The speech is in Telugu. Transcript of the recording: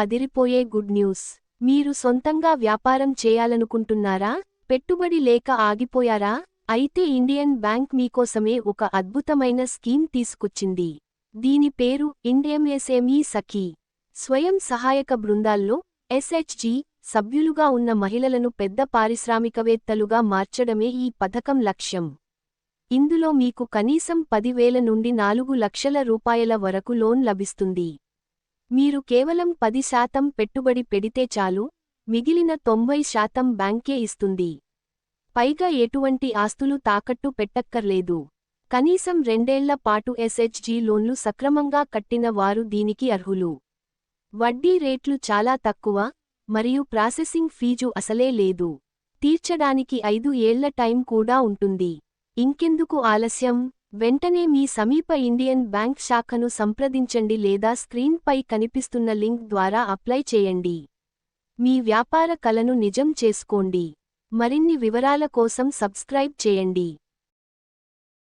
అదిరిపోయే గుడ్ న్యూస్! మీరు సొంతంగా వ్యాపారం చేయాలనుకుంటున్నారా? పెట్టుబడి లేక ఆగిపోయారా? అయితే ఇండియన్ బ్యాంక్ మీకోసమే ఒక అద్భుతమైన స్కీమ్ తీసుకొచ్చింది. దీని పేరు ఇండియన్ సఖీ. స్వయం సహాయక బృందాల్లో ఎస్హెచ్జి సభ్యులుగా ఉన్న మహిళలను పెద్ద పారిశ్రామికవేత్తలుగా మార్చడమే ఈ పథకం లక్ష్యం. ఇందులో మీకు కనీసం 10,000 నుండి 4 లక్షల రూపాయల వరకు లోన్ లభిస్తుంది. మీరు కేవలం 10% పెట్టుబడి పెడితే చాలు, మిగిలిన 90% బ్యాంకే ఇస్తుంది. పైగా ఎటువంటి ఆస్తులు తాకట్టు పెట్టక్కర్లేదు. కనీసం 2 ఏళ్ల పాటు ఎస్హెచ్జి లోన్లు సక్రమంగా కట్టిన వారు దీనికి అర్హులు. వడ్డీ రేట్లు చాలా తక్కువ, మరియు ప్రాసెసింగ్ ఫీజు అసలే లేదు. తీర్చడానికి 5 ఏళ్ల టైం కూడా ఉంటుంది. ఇంకెందుకు ఆలస్యం? వెంటనే మీ సమీప ఇండియన్ బ్యాంక్ శాఖను సంప్రదించండి లేదా స్క్రీన్పై కనిపిస్తున్న లింక్ ద్వారా అప్లై చేయండి. మీ వ్యాపార కలను నిజం చేసుకోండి. మరిన్ని వివరాల కోసం సబ్స్క్రైబ్ చేయండి.